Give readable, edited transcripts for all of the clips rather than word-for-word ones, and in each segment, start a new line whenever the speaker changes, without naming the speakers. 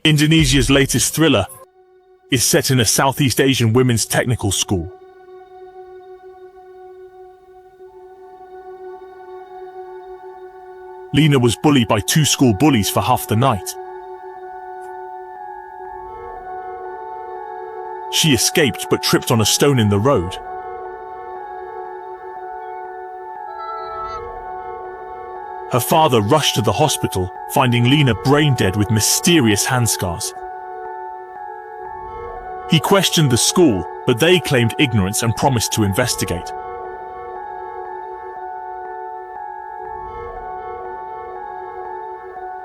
Indonesia's latest thriller is set in a Southeast Asian women's technical school. Lena was bullied by two school bullies for half the night. She escaped but tripped on a stone in the road. Her father rushed to the hospital, finding Lena brain dead with mysterious hand scars. He questioned the school, but they claimed ignorance and promised to investigate.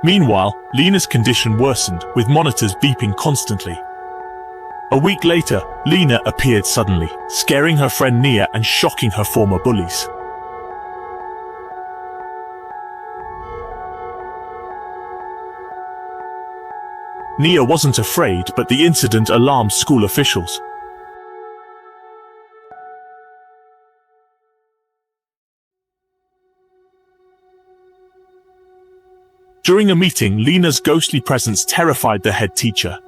Meanwhile, Lena's condition worsened, with monitors beeping constantly. A week later, Lena appeared suddenly, scaring her friend Nia and shocking her former bullies. Nia wasn't afraid, but the incident alarmed school officials. During a meeting, Lena's ghostly presence terrified the head teacher.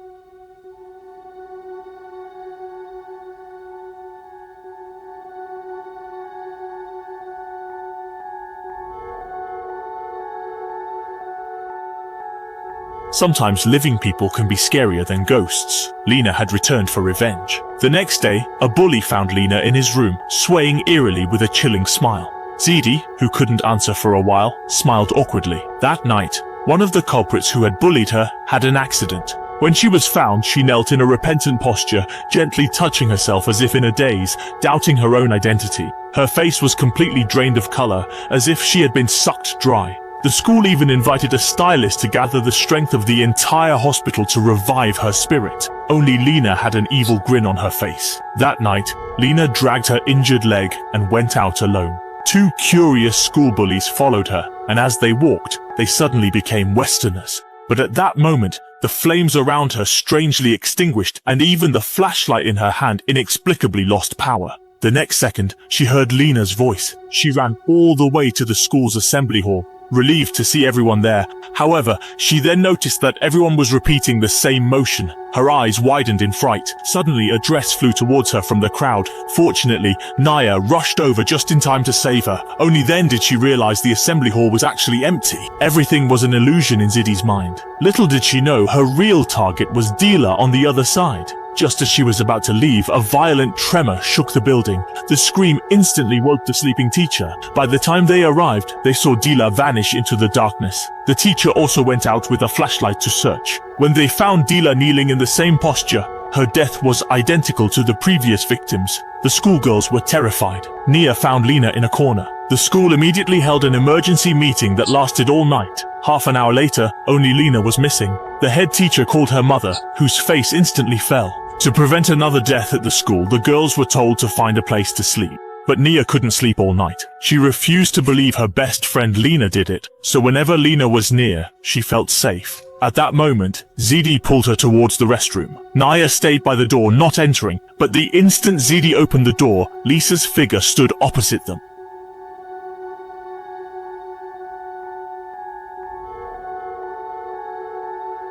Sometimes living people can be scarier than ghosts. Lena had returned for revenge. The next day, a bully found Lena in his room, swaying eerily with a chilling smile. Zidi, who couldn't answer for a while, smiled awkwardly. That night, one of the culprits who had bullied her had an accident. When she was found, she knelt in a repentant posture, gently touching herself as if in a daze, doubting her own identity. Her face was completely drained of color, as if she had been sucked dry. The school even invited a stylist to gather the strength of the entire hospital to revive her spirit. Only Lena had an evil grin on her face. That night, Lena dragged her injured leg and went out alone. Two curious school bullies followed her, and as they walked, they suddenly became Westerners. But at that moment, the flames around her strangely extinguished, and even the flashlight in her hand inexplicably lost power. The next second, she heard Lena's voice. She ran all the way to the school's assembly hall, relieved to see everyone there. However, she then noticed that everyone was repeating the same motion. Her eyes widened in fright. Suddenly, a dress flew towards her from the crowd. Fortunately, Nia rushed over just in time to save her. Only then did she realize the assembly hall was actually empty. Everything was an illusion in Zidi's mind. Little did she know her real target was Dila on the other side. Just as she was about to leave, a violent tremor shook the building. The scream instantly woke the sleeping teacher. By the time they arrived, they saw Dila vanish into the darkness. The teacher also went out with a flashlight to search. When they found Dila kneeling in the same posture, her death was identical to the previous victims. The schoolgirls were terrified. Nia found Lena in a corner. The school immediately held an emergency meeting that lasted all night. Half an hour later, only Lena was missing. The head teacher called her mother, whose face instantly fell. To prevent another death at the school, the girls were told to find a place to sleep. But Nia couldn't sleep all night. She refused to believe her best friend Lena did it, so whenever Lena was near, she felt safe. At that moment, Zidi pulled her towards the restroom. Nia stayed by the door, not entering, but the instant Zidi opened the door, Lisa's figure stood opposite them.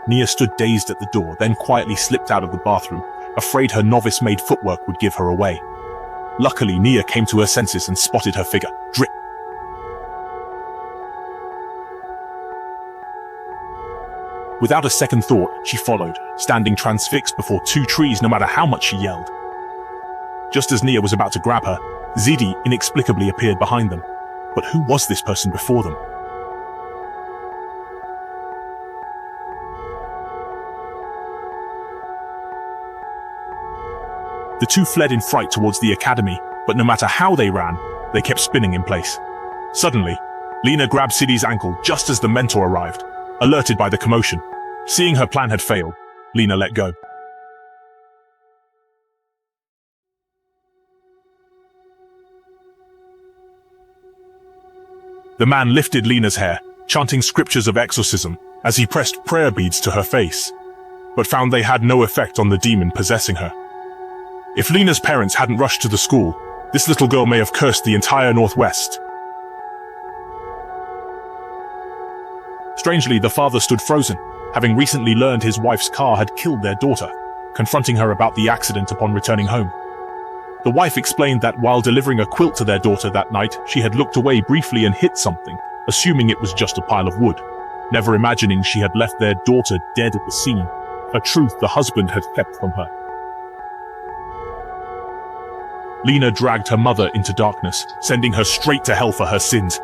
Nia stood dazed at the door, then quietly slipped out of the bathroom, afraid her novice-made footwork would give her away. Luckily, Nia came to her senses and spotted her figure. Drip. Without a second thought, she followed, standing transfixed before two trees no matter how much she yelled. Just as Nia was about to grab her, Zidi inexplicably appeared behind them. But who was this person before them? The two fled in fright towards the academy, but no matter how they ran, they kept spinning in place. Suddenly, Lena grabbed Zidi's ankle just as the mentor arrived, alerted by the commotion. Seeing her plan had failed, Lena let go. The man lifted Lena's hair, chanting scriptures of exorcism as he pressed prayer beads to her face, but found they had no effect on the demon possessing her. If Lena's parents hadn't rushed to the school, this little girl may have cursed the entire Northwest. Strangely, the father stood frozen, having recently learned his wife's car had killed their daughter, confronting her about the accident upon returning home. The wife explained that while delivering a quilt to their daughter that night, she had looked away briefly and hit something, assuming it was just a pile of wood, never imagining she had left their daughter dead at the scene, a truth the husband had kept from her. Lena dragged her mother into darkness, sending her straight to hell for her sins.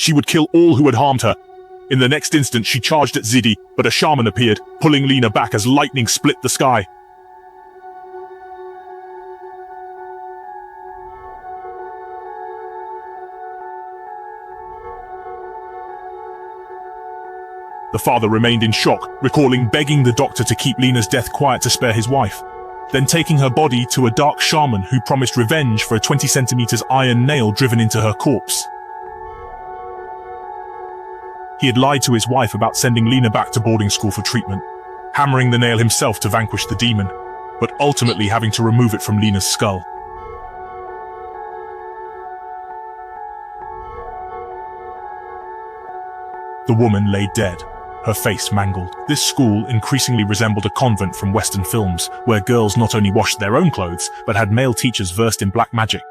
She would kill all who had harmed her. In the next instant, she charged at Zidi, but a shaman appeared, pulling Lena back as lightning split the sky. The father remained in shock, recalling begging the doctor to keep Lena's death quiet to spare his wife, then taking her body to a dark shaman who promised revenge for a 20 centimeters iron nail driven into her corpse. He had lied to his wife about sending Lena back to boarding school for treatment, hammering the nail himself to vanquish the demon, but ultimately having to remove it from Lena's skull. The woman lay dead, her face mangled. This school increasingly resembled a convent from Western films, where girls not only washed their own clothes, but had male teachers versed in black magic.